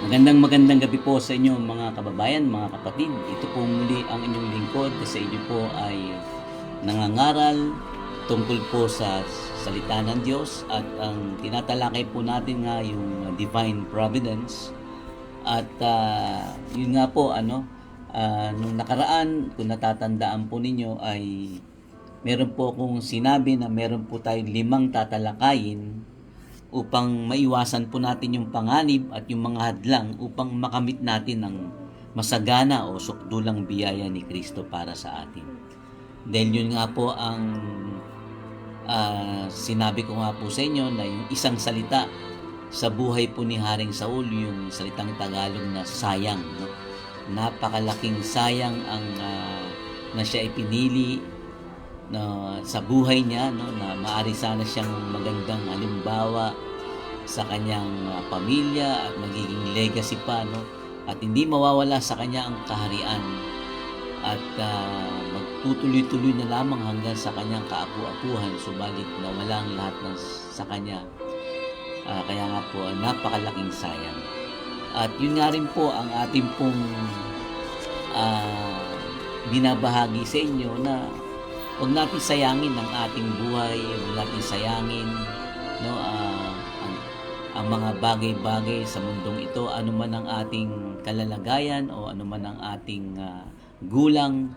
Magandang gabi po sa inyo mga kababayan, mga kapatid. Ito po muli ang inyong lingkod sa inyo po ay nangangaral tungkol po sa salita ng Diyos at ang tinatalakay po natin nga yung divine providence. At yun nga po nung nakaraan kung natatandaan po ninyo ay meron po akong sinabi na meron po tayong 5 tatalakayin upang maiwasan po natin yung panganib at yung mga hadlang upang makamit natin ang masagana o sukdulang biyaya ni Kristo para sa atin. Dahil yun nga po ang sinabi ko nga po sa inyo na yung isang salita sa buhay po ni Haring Saul, yung salitang Tagalog na sayang. No? Napakalaking sayang ang na siya ipinili sa buhay niya, no, na maaari sana siyang magandang halimbawa sa kanyang pamilya at magiging legacy pa, no, at hindi mawawala sa kanya ang kaharian at magtutuloy-tuloy na lamang hanggang sa kanyang kaapu-apuhan, subalit nawala ang lahat sa kanya. Kaya nga po napakalaking sayang. At yun nga rin po ang ating pong binabahagi sa inyo na huwag natin sayangin ang ating buhay, huwag natin sayangin ang mga bagay-bagay sa mundong ito, anuman ang ating kalalagayan o anuman ang ating gulang,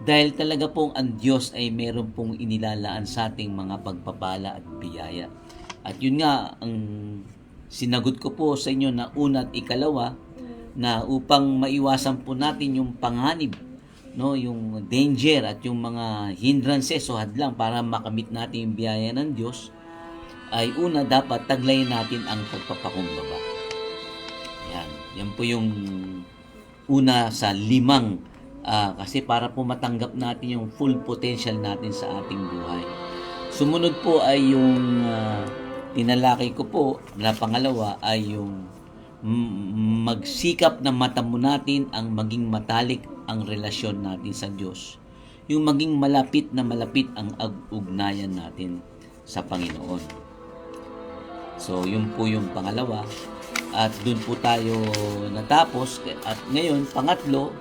dahil talaga pong ang Diyos ay meron pong inilalaan sa ating mga pagpapala at biyaya. At yun nga ang sinagot ko po sa inyo na una at ikalawa, na upang maiwasan po natin yung panganib, no, yung danger at yung mga hindrances o hadlang para makamit natin yung biyaya ng Diyos, ay una dapat taglayin natin ang pagpapakumbaba. Yan po yung una sa 5 kasi para po matanggap natin yung full potential natin sa ating buhay. Sumunod po ay yung tinalakay ko po na pangalawa ay yung magsikap na matamo natin ang maging matalik ang relasyon natin sa Diyos. Yung maging malapit ang ugnayan natin sa Panginoon. So, yun po yung pangalawa. At dun po tayo natapos. At ngayon, pangatlo,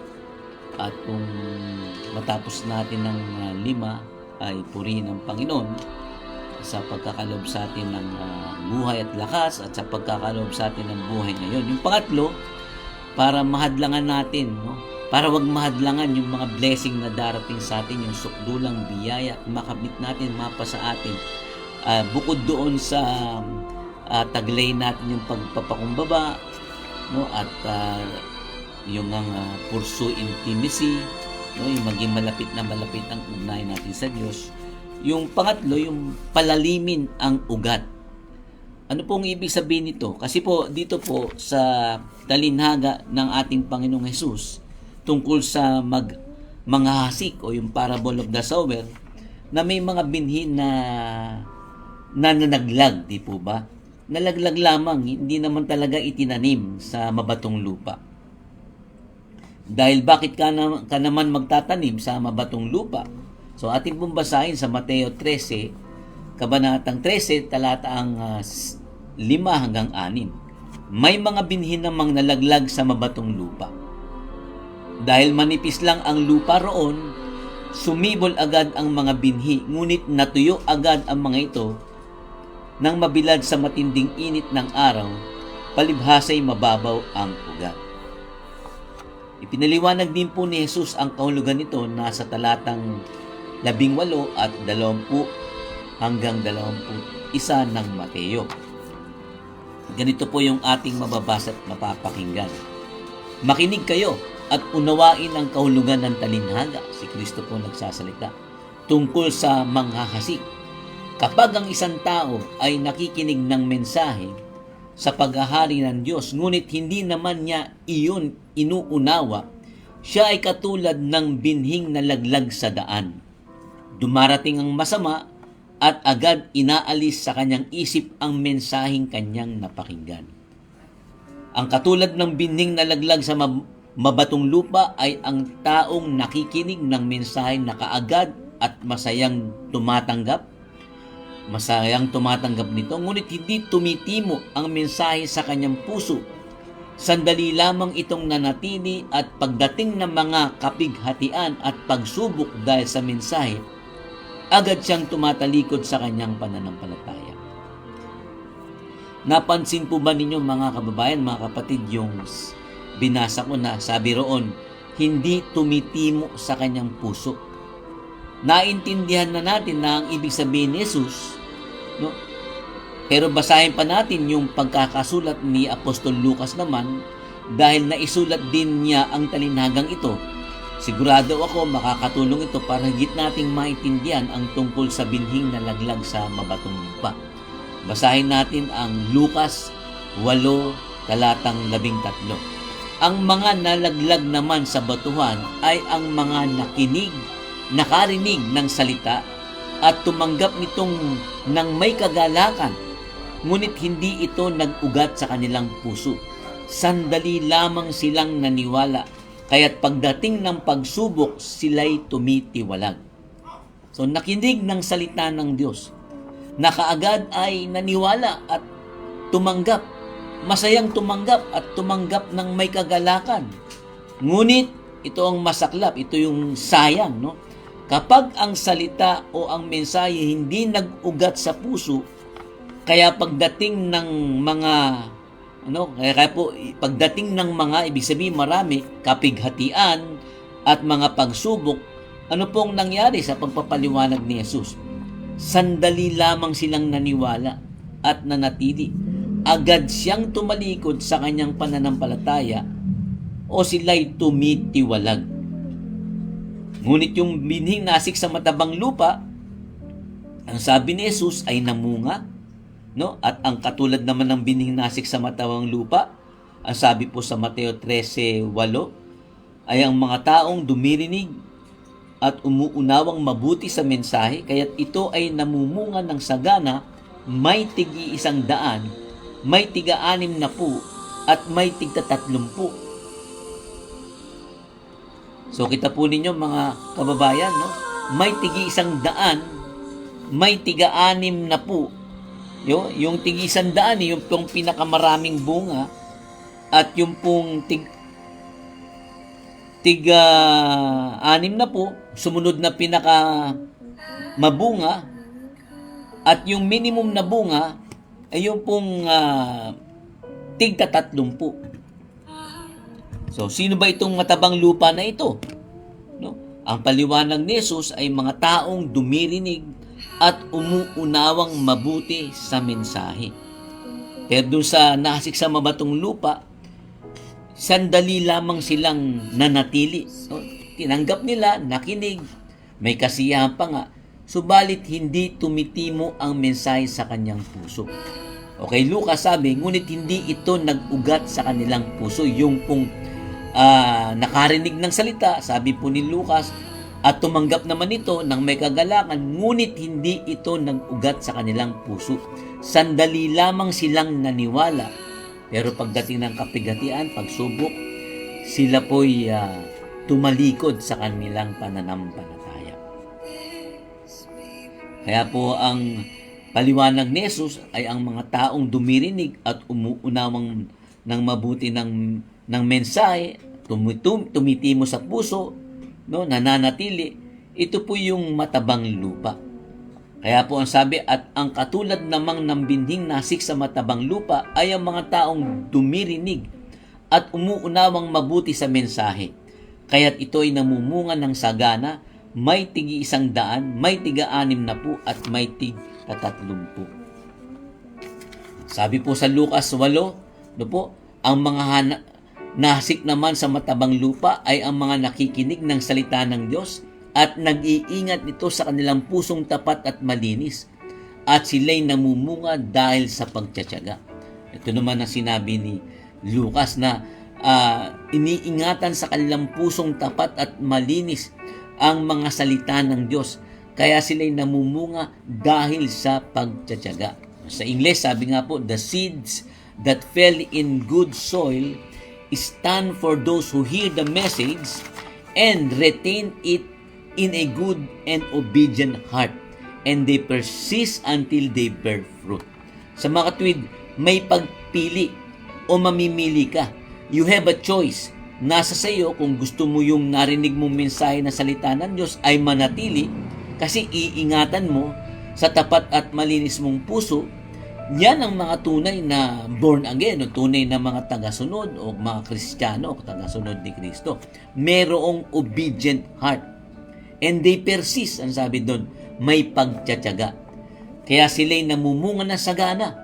at kung matapos natin ng 5, ay purihin ang Panginoon sa pagkakaloob sa atin ng buhay at lakas at sa pagkakaloob sa atin ng buhay ngayon. Yung pangatlo, para mahadlangan natin, no? Para wag mahadlangan yung mga blessing na darating sa atin, yung sukdulang biyaya, makamit natin, mapa sa atin. Bukod doon sa taglay natin yung pagpapakumbaba, no? At yung pursue intimacy, no? Yung maging malapit ang ugnayan natin sa Diyos. Yung pangatlo, yung palalimin ang ugat. Ano pong ibig sabihin nito? Kasi po dito po sa talinhaga ng ating Panginoong Hesus tungkol sa mga hasik o yung parable of the sower, na may mga binhi na nananaglag, di po ba? Nalaglag lamang, hindi naman talaga itinanim sa mabatong lupa. Dahil bakit ka naman magtatanim sa mabatong lupa? So ating pong basahin sa Mateo 13, kabanatang 13, talata ang 5 hanggang 6. May mga binhi namang nalaglag sa mabatong lupa. Dahil manipis lang ang lupa roon, sumibol agad ang mga binhi, ngunit natuyo agad ang mga ito nang mabilad sa matinding init ng araw, palibhasay mababaw ang ugat. Ipinaliwanag din po ni Jesus ang kahulugan nito nasa talatang 18 at 20 hanggang 21 ng Mateo. Ganito po yung ating mababasa at mapapakinggan. Makinig kayo at unawain ang kahulugan ng talinhaga. Si Kristo po nagsasalita tungkol sa manghahasik. Kapag ang isang tao ay nakikinig ng mensahe sa paghahari ng Diyos, ngunit hindi naman niya iyon inuunawa, siya ay katulad ng binhing nalaglag sa daan. Dumarating ang masama at agad inaalis sa kanyang isip ang mensaheng kanyang napakinggan. Ang katulad ng binhing nalaglag sa mabatong lupa ay ang taong nakikinig ng mensahe na kaagad at masayang tumatanggap nito, ngunit hindi tumitimo ang mensahe sa kanyang puso Sandali lamang itong nanatili at pagdating ng mga kapighatian at pagsubok dahil sa mensahe, agad siyang tumatalikod sa kanyang pananampalataya. Napansin po ba ninyo mga kababayan, mga kapatid, yung binasa ko na sabi roon, hindi tumitimo sa kanyang puso. Naintindihan na natin na ang ibig sabihin ni Jesus, no? Pero basahin pa natin yung pagkakasulat ni Apostol Lucas naman, dahil naisulat din niya ang talinhagang ito. Sigurado ako makakatulong ito para higit nating maintindihan ang tungkol sa binhing nalaglag sa mabatong lupa. Basahin natin ang Lucas 8, talatang 13. Ang mga nalaglag naman sa batuhan ay ang mga nakarinig ng salita at tumanggap nitong ng may kagalakan, ngunit hindi ito nag-ugat sa kanilang puso. Sandali lamang silang naniwala, kaya't pagdating ng pagsubok, sila'y tumitiwalag. So, nakinig ng salita ng Diyos, nakaagad ay naniwala at tumanggap. Masayang tumanggap at tumanggap ng may kagalakan. Ngunit, ito ang masaklap, ito yung sayang, no? Kapag ang salita o ang mensahe hindi nag-ugat sa puso, kaya pagdating ng mga pagdating ng mga, ibig sabihin marami, kapighatian at mga pagsubok, ano pong nangyari sa pagpapaliwanag ni Jesus? Sandali lamang silang naniwala at nanatili. Agad siyang tumalikod sa kanyang pananampalataya o sila'y tumitiwalag. Ngunit yung binhing nasik sa matabang lupa, ang sabi ni Jesus ay namunga, no? At ang katulad naman ng binhing nasik sa matabang lupa, ang sabi po sa Mateo 13:8, ay ang mga taong dumirinig at umuunawang mabuti sa mensahe, kaya't ito ay namumunga ng sagana, may tig-100, may tig-60, at may tig-30. So kita po ninyo mga kababayan, no? May tig-100, may tig-60. Yung tig-100, yung pong pinakamaraming bunga, at yung pong tig-60, sumunod na pinaka mabunga, at yung minimum na bunga ay yung pong tig-30. So, sino ba itong matabang lupa na ito? No? Ang paliwanag ni Jesus ay mga taong dumirinig at umuunawang mabuti sa mensahe. Pero doon sa nasik sa mabatong lupa, sandali lamang silang nanatili. No? Tinanggap nila, nakinig, may kasiyahan pa nga, subalit hindi tumitimo ang mensahe sa kanyang puso. Okay, Lucas sabi, ngunit hindi ito nag-ugat sa kanilang puso. Yung pong nakarinig ng salita, sabi po ni Lucas, at tumanggap naman ito ng may kagalakan, ngunit hindi ito nag-ugat sa kanilang puso. Sandali lamang silang naniwala, pero pagdating ng kapighatian, pagsubok, sila po'y tumalikod sa kanilang pananampalataya. Kaya po ang paliwanag ni Jesus ay ang mga taong dumirinig at umuunawang ng mabuti ng mensahe, tumitimo sa puso, no, nananatili, ito po yung matabang lupa. Kaya po ang sabi, at ang katulad namang ng binhing nasik sa matabang lupa ay ang mga taong dumirinig at umuunawang mabuti sa mensahe. Kaya't ito ay namumunga ng sagana, may tig-100, may tig-60, at may tig-30. Sabi po sa Lucas 8, no po, ang mga nasik naman sa matabang lupa ay ang mga nakikinig ng salita ng Diyos at nag-iingat nito sa kanilang pusong tapat at malinis, at sila'y namumunga dahil sa pagtiyatiyaga. Ito naman ang sinabi ni Lucas na iniingatan sa kanilang pusong tapat at malinis ang mga salita ng Diyos, kaya sila'y namumunga dahil sa pagtiyatiyaga. Sa Ingles, sabi nga po, the seeds that fell in good soil stand for those who hear the message and retain it in a good and obedient heart, and they persist until they bear fruit. Sa mga katuwid, may pagpili o mamimili ka. You have a choice. Nasa sa iyo kung gusto mo yung narinig mong mensahe na salita ng Diyos ay manatili kasi iingatan mo sa tapat at malinis mong puso. Yan ang mga tunay na born again, o tunay na mga tagasunod o mga Kristiyano o tagasunod ni Kristo. Merong obedient heart. And they persist, ang sabi doon, may pagtsatsaga. Kaya sila'y namumunga ng sagana.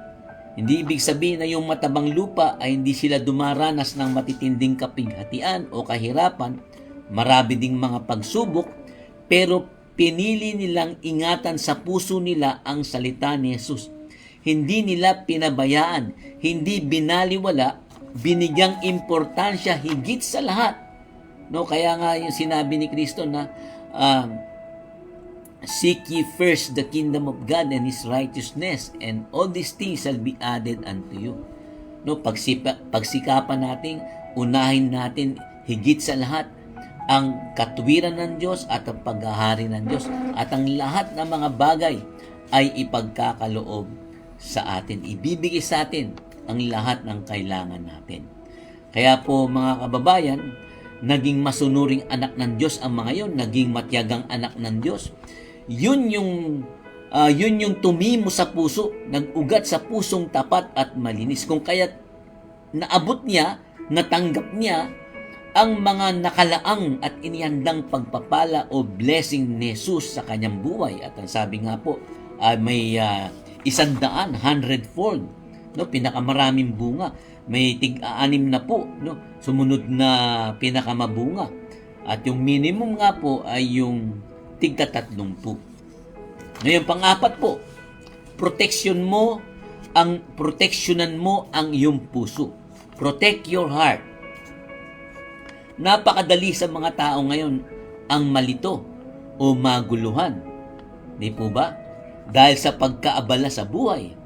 Hindi ibig sabihin na yung matabang lupa ay hindi sila dumaranas ng matitinding kapighatian o kahirapan, marami ding mga pagsubok, pero pinili nilang ingatan sa puso nila ang salita ni Jesus. Hindi nila pinabayaan, hindi binaliwala, binigyang importansya higit sa lahat. No, kaya nga yung sinabi ni Kristo na seek ye first the kingdom of God and His righteousness, and all these things shall be added unto you. No, pagsikapan natin, unahin natin higit sa lahat ang katuwiran ng Diyos at ang paghahari ng Diyos, at ang lahat ng mga bagay ay ipagkakaloob sa atin. Ibibigay sa atin ang lahat ng kailangan natin. Kaya po mga kababayan, naging masunuring anak ng Diyos ang mga yon, naging matyagang anak ng Diyos. Yun yung tumimo sa puso, nag-ugat sa pusong tapat at malinis. Kung kaya naabot niya, natanggap niya ang mga nakalaang at inihandang pagpapala o blessing ni Jesus sa kanyang buhay. At ang sabi nga po, may 100 hundredfold, no, pinakamaraming bunga. May tig-6 na po, no, sumunod na pinakamabunga. At yung minimum nga po ay yung tig-30. Ngayon, pang-apat po, proteksyonan mo ang iyong puso. Protect your heart. Napakadali sa mga tao ngayon ang malito o maguluhan. Di po ba? Dahil sa pagkaabala sa buhay,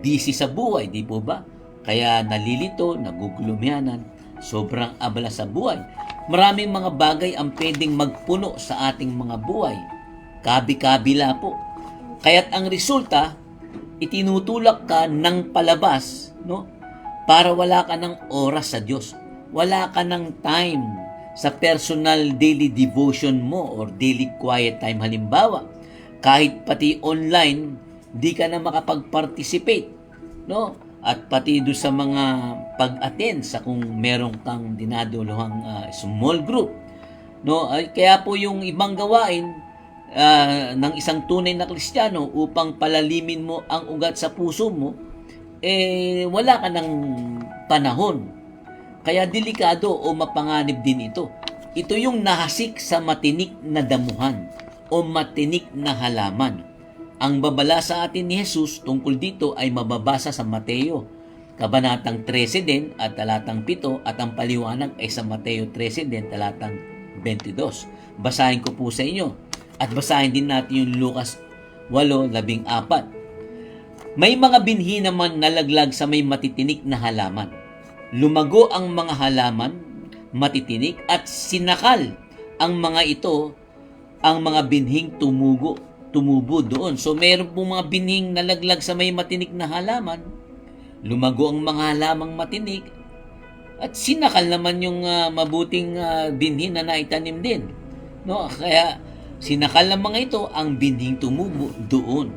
busy sa buhay, di po ba? Kaya nalilito, nagugulumianan, sobrang abala sa buhay. Maraming mga bagay ang pwedeng magpuno sa ating mga buhay. Kabi-kabila po. Kaya't ang resulta, itinutulak ka ng palabas, no? Para wala ka ng oras sa Diyos. Wala ka ng time sa personal daily devotion mo or daily quiet time. Halimbawa, kahit pati online, di ka na makapag-participate, no? At pati doon sa mga pag-attend sa kung meron kang dinaduluhang small group, no? Kaya po yung ibang gawain ng isang tunay na Kristiyano upang palalimin mo ang ugat sa puso mo, wala ka ng panahon. Kaya delikado o mapanganib din ito. Ito yung nahasik sa matinik na damuhan o matinik na halaman. Ang babala sa atin ni Jesus tungkol dito ay mababasa sa Mateo, Kabanatang 13 din at talatang 7, at ang paliwanag ay sa Mateo 13 din, talatang 22. Basahin ko po sa inyo. At basahin din natin yung Lucas 8:14. May mga binhi naman nalaglag sa may matitinik na halaman. Lumago ang mga halaman, matitinik, at sinakal ang mga ito, ang mga binhing tumubo doon. So meron pong mga binhing nalaglag sa may matinik na halaman, lumago ang mga halamang matinik, at sinakal naman yung mabuting binhi na naitanim din. No? Kaya sinakal ng mga ito ang binhing tumubo doon.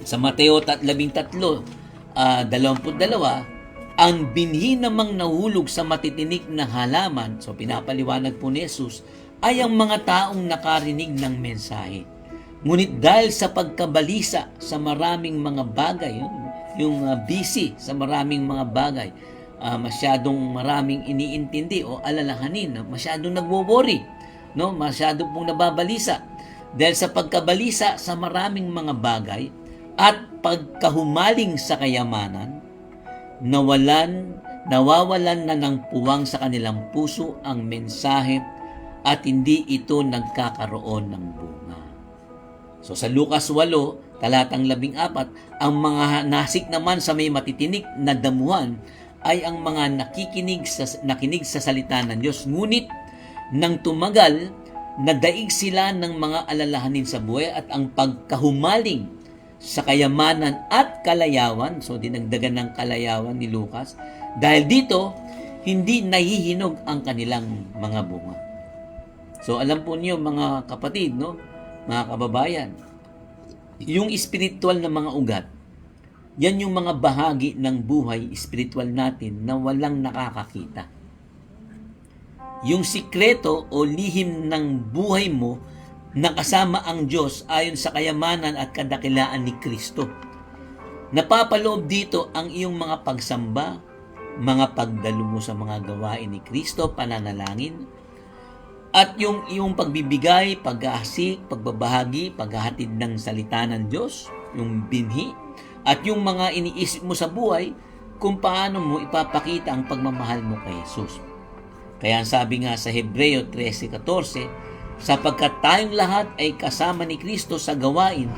Sa Mateo 13:22, ang binhi namang nahulog sa matitinik na halaman, so pinapaliwanag po ni Jesus, ay ang mga taong nakarinig ng mensahe. Ngunit dahil sa pagkabalisa sa maraming mga bagay, yung busy sa maraming mga bagay, masyadong maraming iniintindi o alalahanin, masyadong nagwo-worry, no? Masyadong pong nababalisa. Dahil sa pagkabalisa sa maraming mga bagay at pagkahumaling sa kayamanan, nawawalan na ng puwang sa kanilang puso ang mensahe at hindi ito nagkakaroon ng bunga. So sa Lucas 8, talatang 14, ang mga nasik naman sa may matitinik na damuhan ay ang mga nakinig sa salita ng Diyos. Ngunit nang tumagal, nadaig sila ng mga alalahanin sa buhay at ang pagkahumaling sa kayamanan at kalayawan. So, dinagdagan ng kalayawan ni Lucas. Dahil dito, hindi nahihinog ang kanilang mga bunga. So, alam po niyo mga kapatid, no? Mga kababayan, yung spiritual na mga ugat, yan yung mga bahagi ng buhay spiritual natin na walang nakakakita. Yung sikreto o lihim ng buhay mo na kasama ang Diyos ayon sa kayamanan at kadakilaan ni Kristo. Napapaloob dito ang iyong mga pagsamba, mga pagdalo mo sa mga gawain ni Kristo, pananalangin, at yung iyong pagbibigay, pag-aasik, pagbabahagi, paghahatid ng salita ng Diyos, yung binhi, at yung mga iniisip mo sa buhay kung paano mo ipapakita ang pagmamahal mo kay Jesus. Kaya sabi nga sa Hebreo 13:14, sapagkat tayong lahat ay kasama ni Kristo sa gawain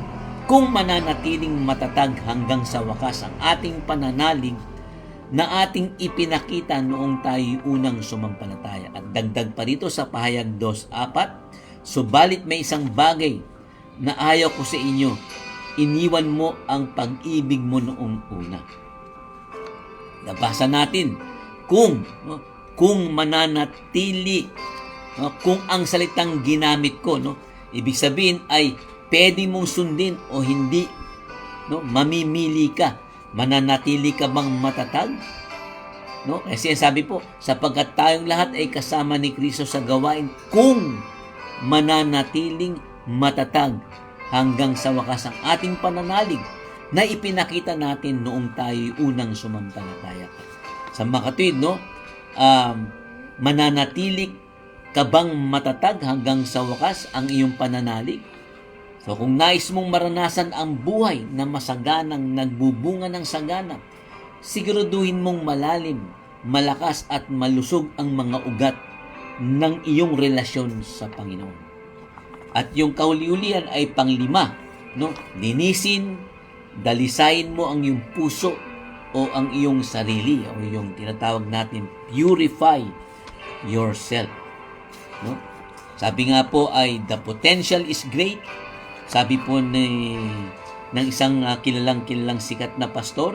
kung mananatiling matatag hanggang sa wakas ang ating pananalig na ating ipinakita noong tayo unang sumampalataya. At dagdag pa rito sa pahayag 2:4, subalit may isang bagay na ayaw ko sa inyo, iniwan mo ang pag-ibig mo noong una. Nabasa natin, kung mananatili, kung ang salitang ginamit ko, ibig sabihin ay pwede mong sundin o hindi, mamimili ka. Mananatili ka bang matatag? Kasi sabi po, sapagkat tayong lahat ay kasama ni Kristo sa gawain kung mananatiling matatag hanggang sa wakas ang ating pananalig na ipinakita natin noong tayo unang sumampalataya. Sa makatwid, mananatili ka bang matatag hanggang sa wakas ang iyong pananalig? So kung nais mong maranasan ang buhay na masaganang nagbubunga ng sagana, siguraduhin mong malalim, malakas at malusog ang mga ugat ng iyong relasyon sa Panginoon. At yung kauli-ulian ay panglima, linisin, dalisayin mo ang iyong puso o ang iyong sarili o yung tinatawag natin purify yourself. Sabi nga po ay the potential is great. Sabi po ng isang kilalang sikat na pastor,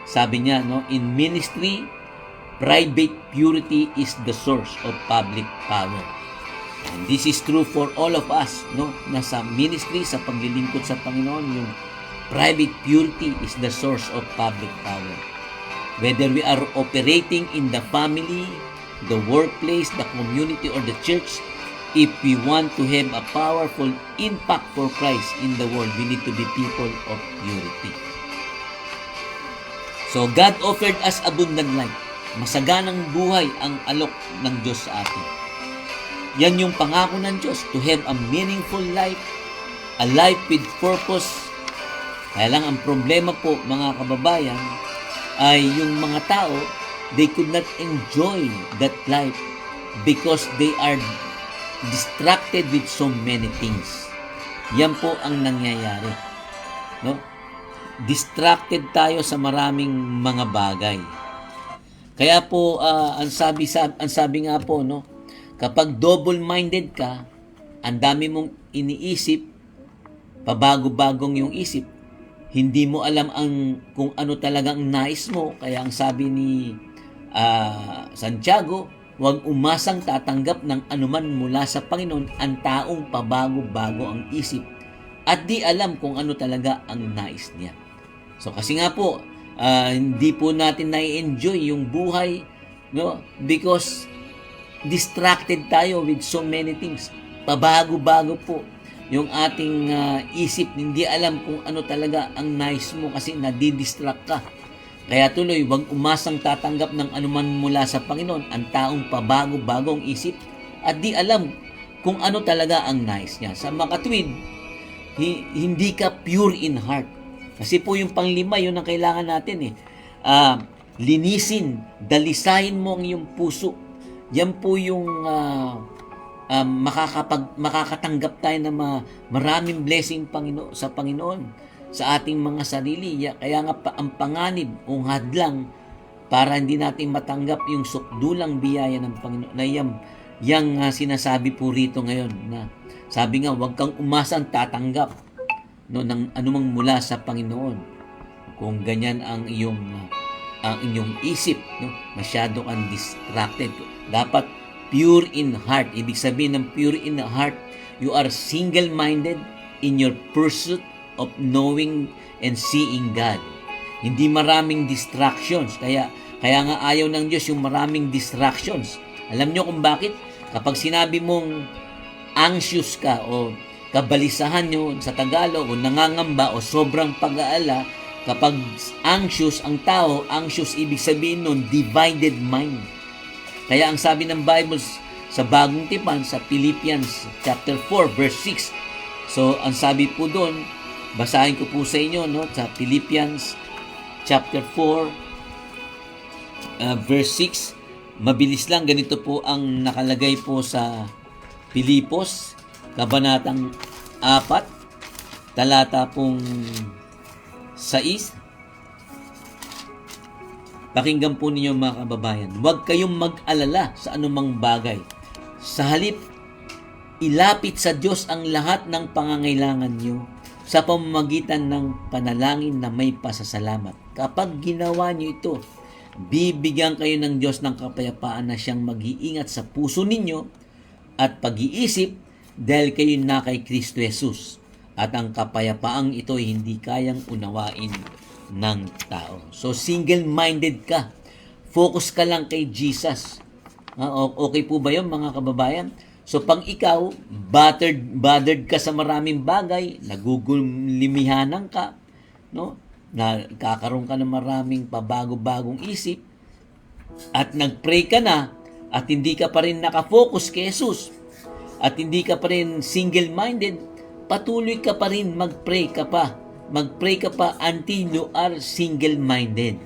sabi niya, in ministry, private purity is the source of public power. And this is true for all of us, na sa ministry, sa paglilingkod sa Panginoon, yung private purity is the source of public power. Whether we are operating in the family, the workplace, the community, or the church, if we want to have a powerful impact for Christ in the world, we need to be people of purity. So, God offered us abundant life. Masaganang buhay ang alok ng Diyos sa atin. Yan yung pangako ng Diyos, to have a meaningful life, a life with purpose. Kaya lang ang problema po, mga kababayan, ay yung mga tao, they could not enjoy that life because they are distracted with so many things. Yan po ang nangyayari. Distracted tayo sa maraming mga bagay. Kaya po, ang sabi nga po, kapag double-minded ka, ang dami mong iniisip, pabago-bagong yung isip, hindi mo alam kung ano talagang nais mo. Kaya ang sabi ni Santiago, huwag umasang tatanggap ng anuman mula sa Panginoon ang taong pabago-bago ang isip at di alam kung ano talaga ang nais niya. So kasi nga po, hindi po natin na-enjoy yung buhay, because distracted tayo with so many things. Pabago-bago po yung ating isip, hindi alam kung ano talaga ang nais mo kasi nadidistract ka. Kaya tuloy, huwag umasang tatanggap ng anuman mula sa Panginoon ang taong pabago-bagong isip at di alam kung ano talaga ang nais niya. Sa makatwid, hindi ka pure in heart. Kasi po yung panglima, yun ang kailangan natin. Linisin, dalisahin mo ang iyong puso. Yan po yung makakatanggap tayo ng maraming blessing sa Panginoon sa ating mga sarili. Kaya nga ang panganib o hadlang para hindi natin matanggap yung sukdulang biyaya ng Panginoon na yang sinasabi po rito ngayon na sabi nga, huwag kang umasang tatanggap no, ng anumang mula sa Panginoon. Kung ganyan ang inyong isip, no, masyado kang distracted. Dapat pure in heart. Ibig sabihin ng pure in heart, you are single-minded in your pursuit of knowing and seeing God. Hindi maraming distractions. Kaya nga ayaw ng Diyos yung maraming distractions. Alam nyo kung bakit? Kapag sinabi mong anxious ka o kabalisahan nyo sa Tagalog o nangangamba o sobrang pag-aala, kapag anxious ang tao, anxious ibig sabihin nun, divided mind. Kaya ang sabi ng Bible sa Bagong Tipan, sa Philippians chapter 4, verse 6. So, ang sabi po doon, basahin ko po sa inyo, no, sa Philippians chapter 4, verse 6. Mabilis lang, ganito po ang nakalagay po sa Pilipos, kabanatang 4, talata pong 6. Pakinggan po ninyo mga kababayan. Huwag kayong mag-alala sa anumang bagay. Sa halip, ilapit sa Diyos ang lahat ng pangangailangan nyo sa pamamagitan ng panalangin na may pasasalamat. Kapag ginawa nyo ito, bibigyan kayo ng Diyos ng kapayapaan na siyang mag-iingat sa puso ninyo at pag-iisip dahil kayo na kay Kristo Jesus. At ang kapayapaang ito ay hindi kayang unawain ng tao. So, single-minded ka. Focus ka lang kay Jesus. Okay po ba yun, mga kababayan? So, pang ikaw, bothered ka sa maraming bagay, nagugulimihanan ka, no? Kakaroon ka ng maraming pabago-bagong isip, at nag-pray ka na, at hindi ka pa rin nakafocus kay Jesus, at hindi ka pa rin single-minded, patuloy ka pa rin, mag-pray ka pa until you are single-minded.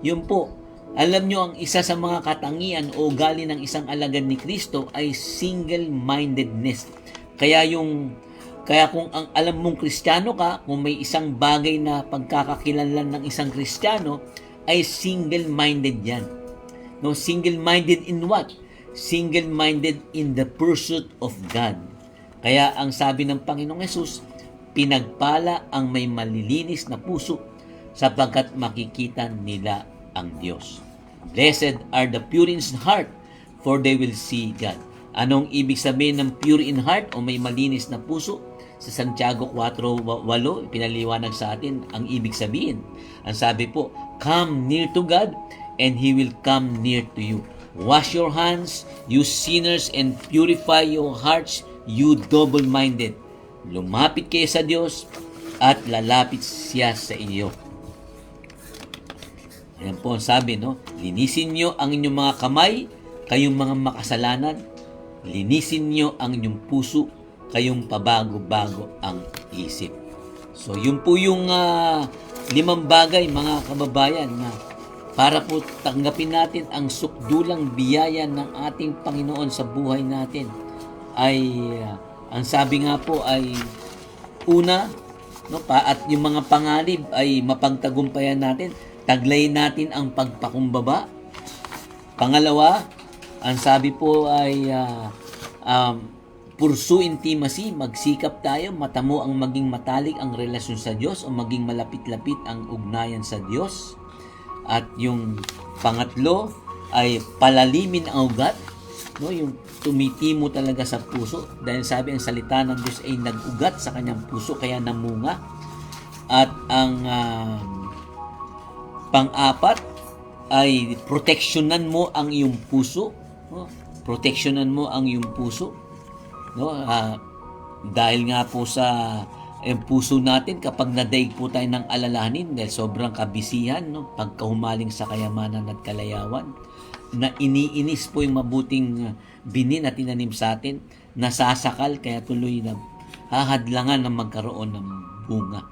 Yun po. Alam nyo, ang isa sa mga katangian o ugali ng isang alagad ni Kristo ay single-mindedness. Kaya kung ang alam mong Kristiyano ka, kung may isang bagay na pagkakakilanlan ng isang Kristiyano, ay single-minded yan. No, single-minded in what? Single-minded in the pursuit of God. Kaya ang sabi ng Panginoong Hesus, pinagpala ang may malilinis na puso sapagkat makikita nila ang Diyos. Blessed are the pure in heart, for they will see God. Anong ibig sabihin ng pure in heart o may malinis na puso? Sa Santiago 4:8, pinaliwanag sa atin ang ibig sabihin. Ang sabi po, come near to God and He will come near to you. Wash your hands, you sinners, and purify your hearts, you double-minded. Lumapit kayo sa Diyos at lalapit siya sa inyo. Ayan po ang sabi, no? Linisin nyo ang inyong mga kamay, kayong mga makasalanan. Linisin nyo ang inyong puso, kayong pabago-bago ang isip. So, yun po yung 5 bagay, mga kababayan, na para po tanggapin natin ang sukdulang biyaya ng ating Panginoon sa buhay natin. Ay, ang sabi nga po ay, una, no, at yung mga panganib ay mapagtagumpayan natin. Taglayin natin ang pagpakumbaba. Pangalawa, ang sabi po ay pursue intimacy, magsikap tayo, matamo ang maging matalik ang relasyon sa Diyos o maging malapit-lapit ang ugnayan sa Diyos. At yung pangatlo ay palalimin ang ugat, no, yung tumitimo talaga sa puso dahil sabi ang salita ng Diyos ay nag-ugat sa kanyang puso kaya namunga. At ang pang-apat ay proteksyonan mo ang iyong puso, no? Proteksyonan mo ang iyong puso, no? Dahil nga po sa puso natin, kapag nadaig po tayo ng alalahanin dahil sobrang kabisihan, no? Pagkahumaling sa kayamanan at kalayawan, na iniinis po yung mabuting binin na tinanim sa atin, nasasakal kaya tuloy na hahadlangan ng magkaroon ng bunga.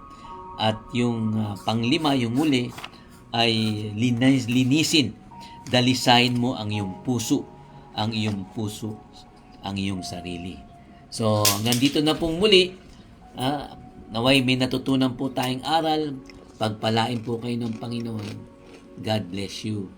At yung panglima, yung muli, ay linisin, dalisain mo ang iyong puso, ang iyong sarili. So, hanggang dito na pong muli. Naway may natutunan po tayong aral. Pagpalain po kayo ng Panginoon. God bless you.